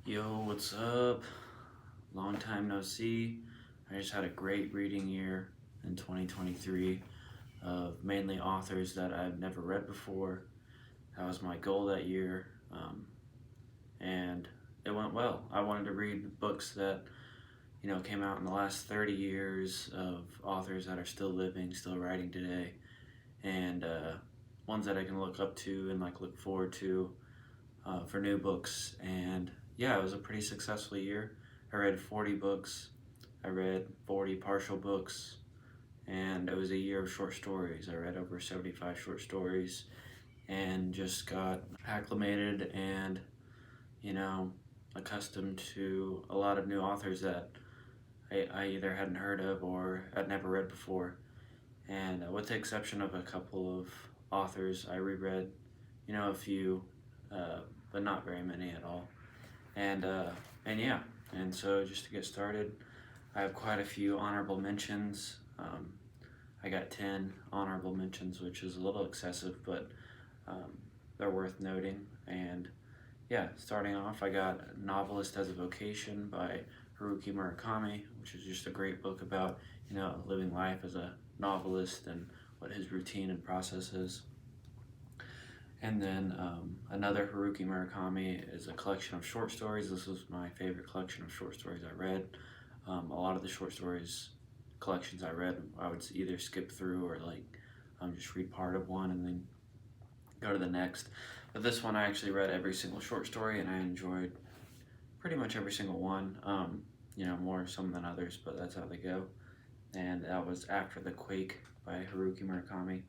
Yo, what's up? Long time no see. I just had a great reading year in 2023 of mainly authors that I've never read before. That was my goal that year, and it went well. I wanted to read books that came out in the last 30 years of authors that are still living, still writing today, and ones that I can look up to and look forward to for new books. And yeah, it was a pretty successful year. I read 40 books, I read 40 partial books, and it was a year of short stories. I read over 75 short stories and just got acclimated and, you know, accustomed to a lot of new authors that I either hadn't heard of or had never read before. And with the exception of a couple of authors, I reread, a few, but not very many at all. And uh, and yeah, and so just to get started, I have quite a few honorable mentions. I got 10 honorable mentions, which is a little excessive, but um, they're worth noting. And yeah, starting off, I got Novelist as a Vocation by Haruki Murakami, which is just a great book about, living life as a novelist and what his routine and process is. And then another Haruki Murakami is a collection of short stories. This was my favorite collection of short stories I read. A lot of the short stories collections I read, I would either skip through or just read part of one and then go to the next. But this one I actually read every single short story and I enjoyed pretty much every single one. More some than others, but that's how they go. And that was After the Quake by Haruki Murakami.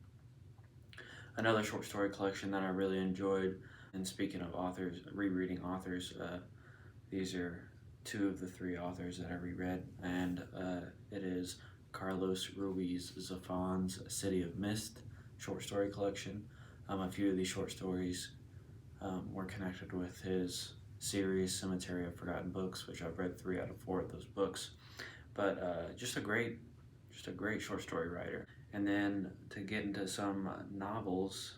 Another short story collection that I really enjoyed. And speaking of authors, rereading authors, these are two of the three authors that I reread, and it is Carlos Ruiz Zafón's City of Mist short story collection. A few of these short stories were connected with his series Cemetery of Forgotten Books, which I've read 3 out of 4 of those books. But just a great short story writer. And then to get into some novels,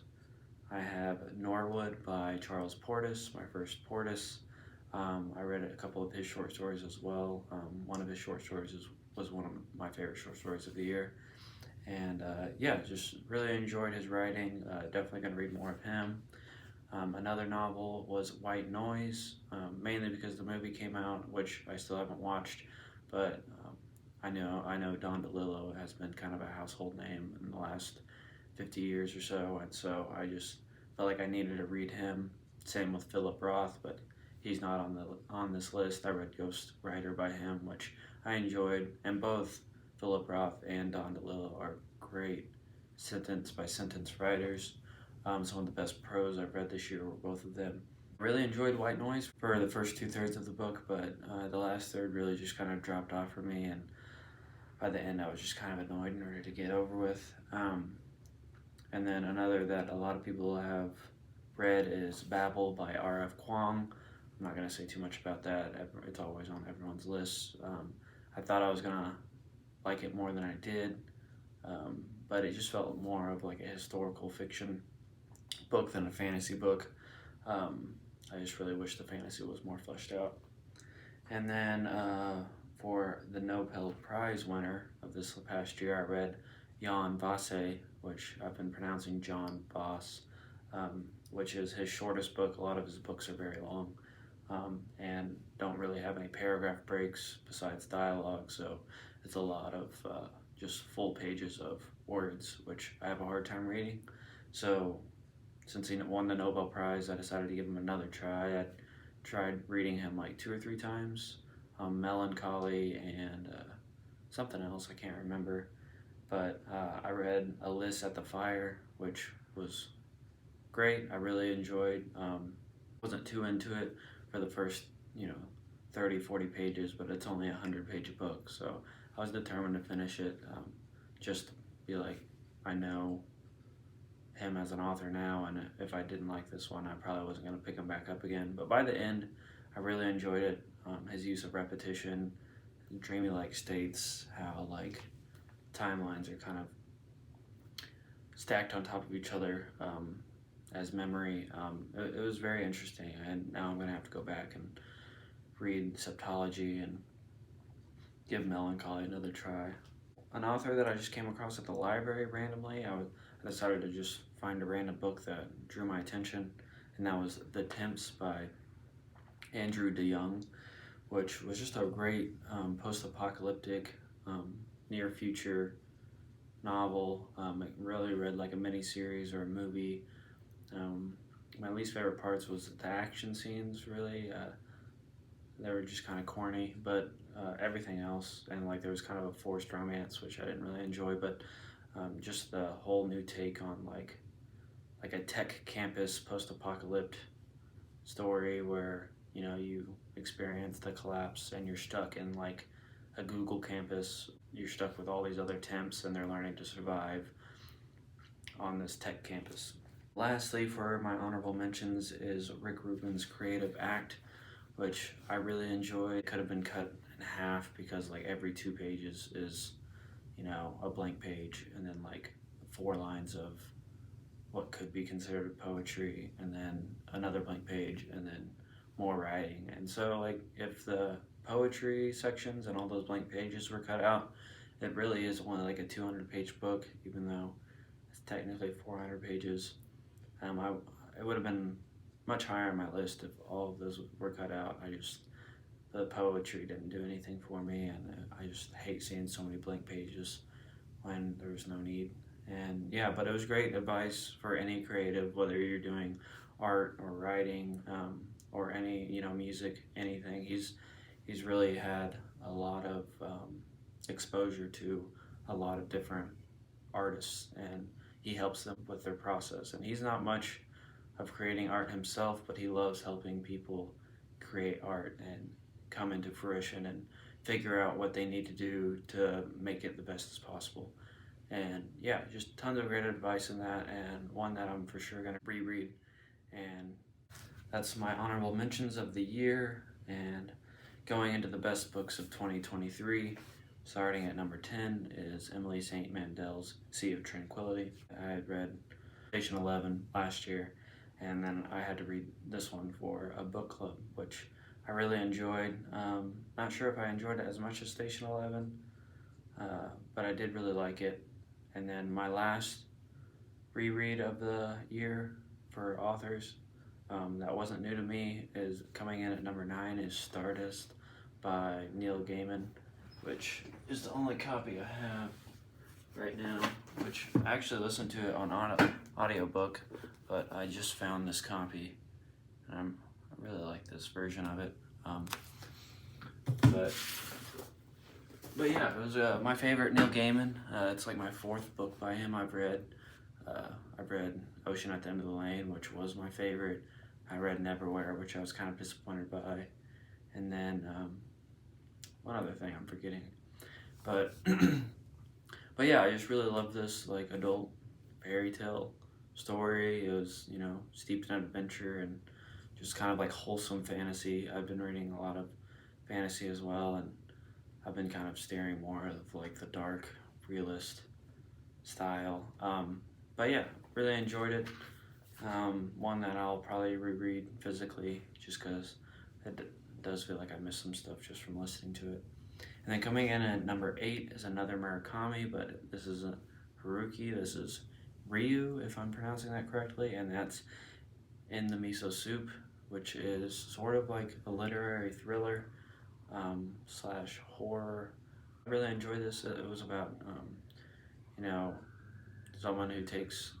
I have Norwood by Charles Portis, my first Portis. I read a couple of his short stories as well. One of his short stories was one of my favorite short stories of the year. And yeah, just really enjoyed his writing. Definitely going to read more of him. Another novel was White Noise, mainly because the movie came out, which I still haven't watched, but I know Don DeLillo has been kind of a household name in the last 50 years or so, and so I just felt like I needed to read him. Same with Philip Roth, but he's not on this list. I read Ghost Rider by him, which I enjoyed, and both Philip Roth and Don DeLillo are great sentence by sentence writers. Some of the best prose I've read this year were both of them. Really enjoyed White Noise for the first 2/3 of the book, but the last third really just kind of dropped off for me, and by the end I was just kind of annoyed and ready to get over with. And then another that a lot of people have read is Babel by R.F. Kuang. I'm not going to say too much about that. It's always on everyone's list. I thought I was going to like it more than I did, but it just felt more of like a historical fiction book than a fantasy book. I just really wish the fantasy was more fleshed out. And then for the Nobel Prize winner of this past year, I read Jan Vase, which I've been pronouncing John Voss, which is his shortest book. A lot of his books are very long and don't really have any paragraph breaks besides dialogue, so it's a lot of just full pages of words, which I have a hard time reading. So since he won the Nobel Prize, I decided to give him another try. I tried reading him like 2 or 3 times. Melancholy and something else I can't remember. But I read Alyssa at the Fire, which was great. I really enjoyed. Wasn't too into it for the first 30, 40 pages, but it's only a 100-page book, so I was determined to finish it. Just to be like, I know him as an author now, and if I didn't like this one, I probably wasn't going to pick him back up again. But by the end, I really enjoyed it. His use of repetition, dreamy-like states, how timelines are kind of stacked on top of each other as memory. It was very interesting, and now I'm going to have to go back and read Septology and give Melancholy another try. An author that I just came across at the library randomly, I decided to just find a random book that drew my attention, and that was The Temps by Andrew DeYoung, which was just a great post-apocalyptic, near future novel. It really read like a mini series or a movie. My least favorite parts was the action scenes. Really, they were just kind of corny, but everything else, and like there was kind of a forced romance, which I didn't really enjoy. But just the whole new take on like a tech campus post-apocalyptic story where you experience the collapse and you're stuck in like a Google campus. You're stuck with all these other temps and they're learning to survive on this tech campus. Lastly, for my honorable mentions is Rick Rubin's Creative Act, which I really enjoyed. It could have been cut in half because like every 2 pages is, a blank page, and then like 4 lines of what could be considered poetry, and then another blank page, and then more writing. And so like if the poetry sections and all those blank pages were cut out, it really is only like a 200-page book, even though it's technically 400 pages. It would have been much higher on my list if all of those were cut out. The poetry didn't do anything for me, and I just hate seeing so many blank pages when there was no need. And yeah, but it was great advice for any creative, whether you're doing art or writing, or any, music, anything. He's really had a lot of exposure to a lot of different artists, and he helps them with their process. And he's not much of creating art himself, but he loves helping people create art and come into fruition and figure out what they need to do to make it the best as possible. And yeah, just tons of great advice in that, and one that I'm for sure going to reread. And that's my honorable mentions of the year. And going into the best books of 2023, starting at number 10 is Emily St. Mandel's Sea of Tranquility. I had read Station 11 last year, and then I had to read this one for a book club, which I really enjoyed. Not sure if I enjoyed it as much as Station 11, but I did really like it. And then my last reread of the year for authors that wasn't new to me is coming in at number 9 is Stardust by Neil Gaiman, which is the only copy I have right now, which I actually listened to it on audiobook, but I just found this copy, and I really like this version of it. But yeah, it was my favorite Neil Gaiman. It's like my 4th book by him I've read. I've read Ocean at the End of the Lane, which was my favorite. I read Neverwhere, which I was kind of disappointed by. And then one other thing I'm forgetting. But but yeah, I just really love this like adult fairy tale story. It was, steeped in adventure and just kind of like wholesome fantasy. I've been reading a lot of fantasy as well, and I've been kind of steering more of like the dark realist style. But yeah, really enjoyed it. One that I'll probably reread physically, just because it does feel like I missed some stuff just from listening to it. And then coming in at number 8 is another Murakami, but this isn't Haruki. This is Ryu, if I'm pronouncing that correctly, and that's In the Miso Soup, which is sort of like a literary thriller / horror. I really enjoyed this. It was about someone who takes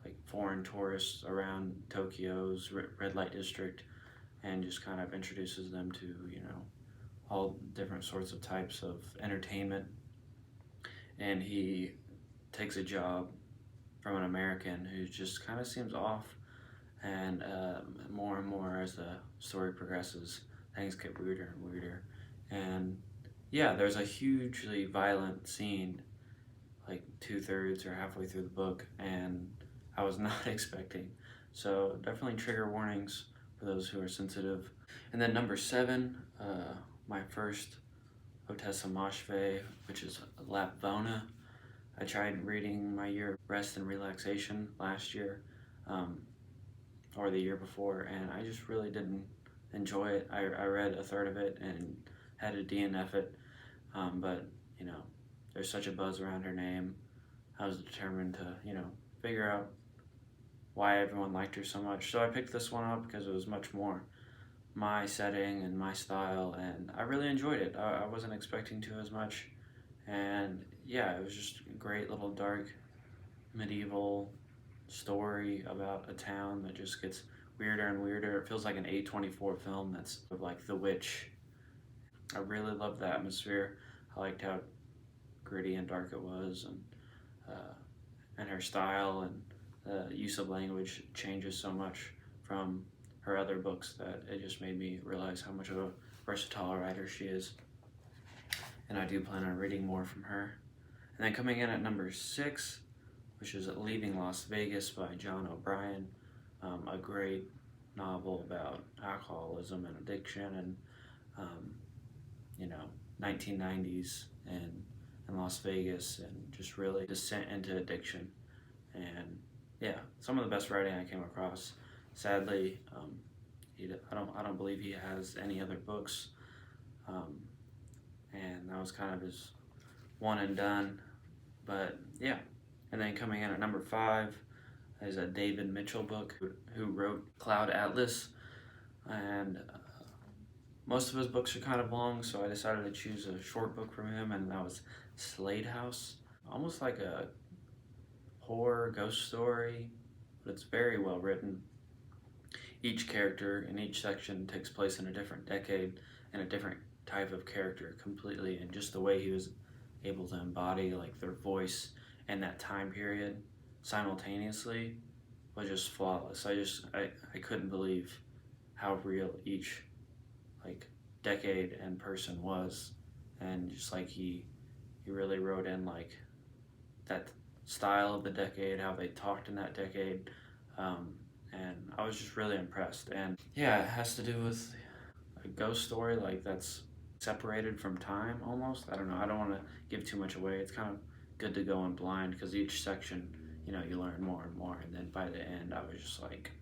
like foreign tourists around Tokyo's red light district and just kind of introduces them to all different sorts of types of entertainment. And he takes a job from an American who just kind of seems off, and more and more as the story progresses, things get weirder and weirder. And yeah, there's a hugely violent scene like 2/3 or halfway through the book, and I was not expecting. So definitely trigger warnings for those who are sensitive. And then number 7, my first Ottessa Moshfegh, which is Lapvona. I tried reading My Year of Rest and Relaxation last year, or the year before, and I just really didn't enjoy it. I read a third of it and had to DNF it, but you know, there's such a buzz around her name. I was determined to, figure out why everyone liked her so much. So I picked this one up because it was much more my setting and my style, and I really enjoyed it. I wasn't expecting to as much, and yeah, it was just a great little dark medieval story about a town that just gets weirder and weirder. It feels like an A24 film that's like The Witch. I really loved the atmosphere. I liked how gritty and dark it was, uh, and her style and the use of language changes so much from her other books that it just made me realize how much of a versatile writer she is. And I do plan on reading more from her. And then coming in at number 6, which is Leaving Las Vegas by John O'Brien, a great novel about alcoholism and addiction and, um, 1990s and in Las Vegas and just really descent into addiction. And yeah, some of the best writing I came across. Sadly, I don't believe he has any other books, um, and that was kind of his one and done. But yeah, and then coming in at number 5 is a David Mitchell book who wrote Cloud Atlas, and most of his books are kind of long, so I decided to choose a short book from him, and that was Slade House. Almost like a horror ghost story, but it's very well written. Each character in each section takes place in a different decade and a different type of character completely, and just the way he was able to embody like their voice and that time period simultaneously was just flawless. I couldn't believe how real each like decade and person was, and just like he really wrote in like that style of the decade, how they talked in that decade, and I was just really impressed. And yeah, it has to do with a ghost story like that's separated from time almost. I don't know. I don't want to give too much away. It's kind of good to go in blind because each section, you learn more and more, and then by the end, I was just like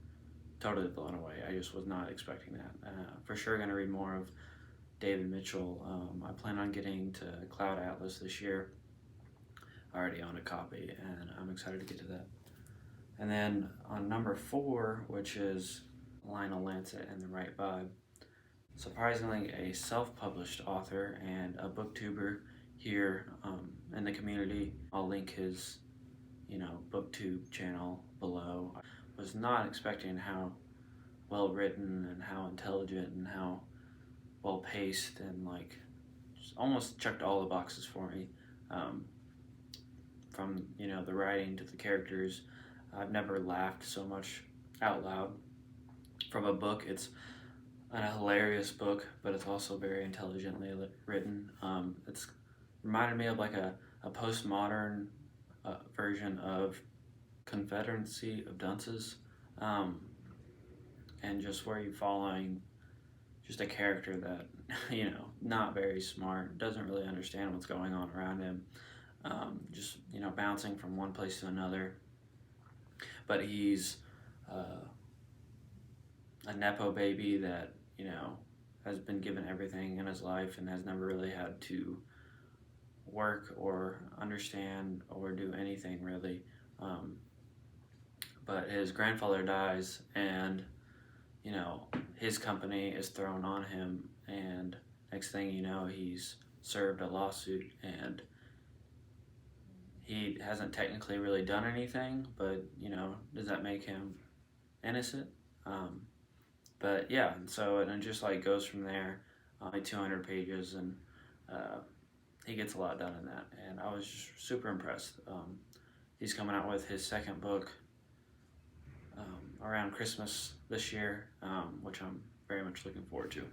totally blown away. I just was not expecting that. For sure, gonna read more of David Mitchell. I plan on getting to Cloud Atlas this year. I already own a copy, and I'm excited to get to that. And then on number 4, which is Lionel Lancet and the Right Vibe, surprisingly a self-published author and a booktuber here in the community. I'll link his, booktube channel below. I was not expecting how well written and how intelligent and how well paced and like just almost checked all the boxes for me. From the writing to the characters, I've never laughed so much out loud from a book. It's a hilarious book, but it's also very intelligently written. It's reminded me of like a postmodern version of Confederacy of Dunces, and just where you're following just a character that not very smart, doesn't really understand what's going on around him, just bouncing from one place to another, but he's a nepo baby that has been given everything in his life and has never really had to work or understand or do anything really. But his grandfather dies, and his company is thrown on him, and next thing you know, he's served a lawsuit, and he hasn't technically really done anything, but does that make him innocent? But yeah, and so it just like goes from there, like 200 pages, and he gets a lot done in that, and I was just super impressed. He's coming out with his second book around Christmas this year, which I'm very much looking forward to.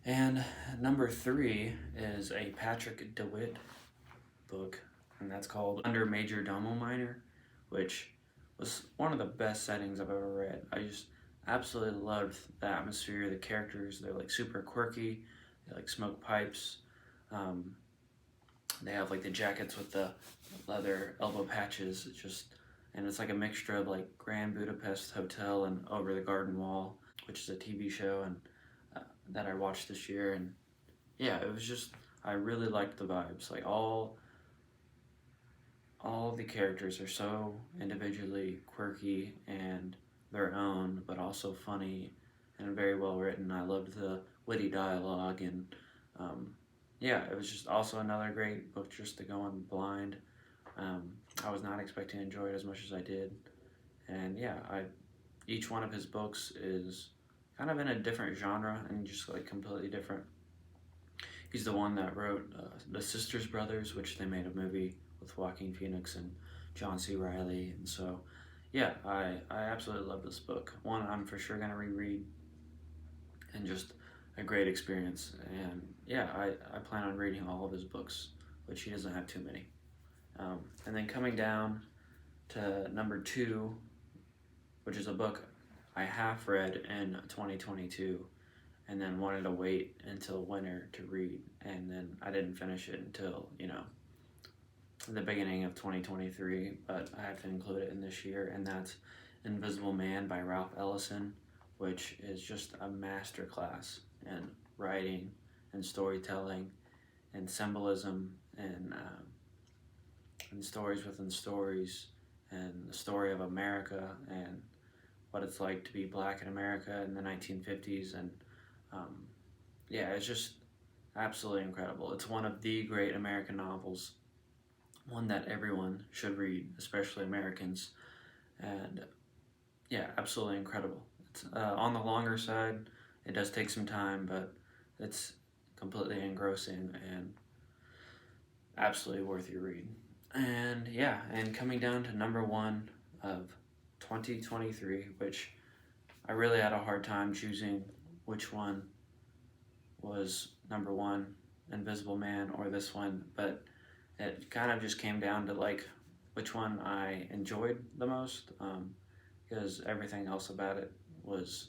And number 3 is a Patrick DeWitt book, and that's called Under Major Domo Minor, which was one of the best settings I've ever read. I just absolutely loved the atmosphere, the characters. They're like super quirky. They like smoke pipes. They have like the jackets with the leather elbow patches. It's just, and it's like a mixture of like Grand Budapest Hotel and Over the Garden Wall, which is a TV show and that I watched this year. And yeah, it was just, I really liked the vibes. Like all the characters are so individually quirky and their own, but also funny and very well written. I loved the witty dialogue, and um, yeah, it was just also another great book just to go in blind. Um, I was not expecting to enjoy it as much as I did, and yeah, each one of his books is kind of in a different genre and just like completely different. He's the one that wrote the Sisters Brothers, which they made a movie with Joaquin Phoenix and John C. Reilly, and so yeah, I absolutely love this book. One I'm for sure gonna reread, and just a great experience. And yeah, I plan on reading all of his books, which he doesn't have too many. And then coming down to number two, which is a book I half read in 2022 and then wanted to wait until winter to read, and then I didn't finish it until, the beginning of 2023, but I have to include it in this year, and that's Invisible Man by Ralph Ellison, which is just a masterclass in writing and storytelling and symbolism and stories within stories and the story of America and what it's like to be black in America in the 1950s. And yeah, it's just absolutely incredible. It's one of the great American novels, one that everyone should read, especially Americans. And yeah, absolutely incredible. It's on the longer side. It does take some time, but it's completely engrossing and absolutely worth your read. And yeah, and coming down to number one of 2023, which I really had a hard time choosing which one was number one, Invisible Man or this one, but it kind of just came down to like which one I enjoyed the most, because everything else about it was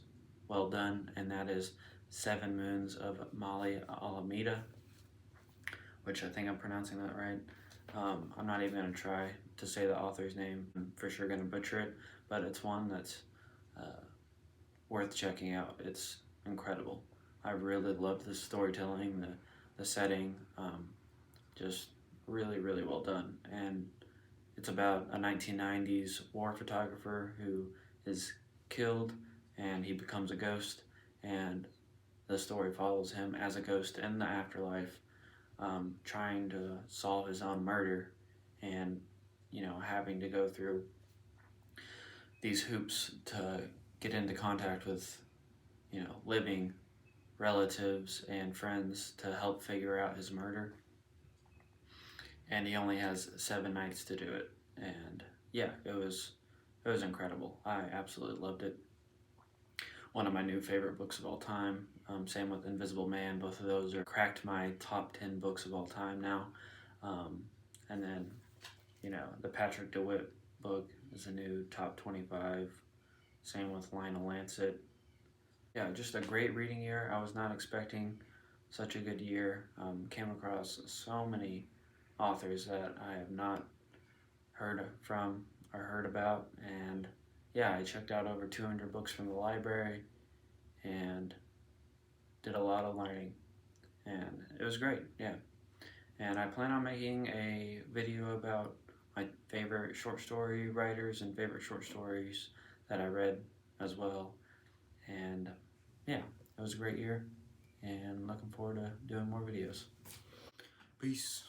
well done, and that is Seven Moons of Molly Alameda, which I think I'm pronouncing that right. I'm not even going to try to say the author's name. I'm for sure going to butcher it, but it's one that's worth checking out. It's incredible. I really love the storytelling, the setting, just really, really well done. And it's about a 1990s war photographer who is killed and he becomes a ghost, and the story follows him as a ghost in the afterlife, trying to solve his own murder and, having to go through these hoops to get into contact with, living relatives and friends to help figure out his murder. And he only has 7 nights to do it. And yeah, it was incredible. I absolutely loved it. One of my new favorite books of all time. Same with Invisible Man. Both of those are cracked my top 10 books of all time now. And then, the Patrick DeWitt book is a new top 25. Same with Lionel Lancet. Yeah, just a great reading year. I was not expecting such a good year. Came across so many authors that I have not heard from or heard about, and yeah, I checked out over 200 books from the library and did a lot of learning, and it was great. Yeah, and I plan on making a video about my favorite short story writers and favorite short stories that I read as well. And yeah, it was a great year, and looking forward to doing more videos. Peace.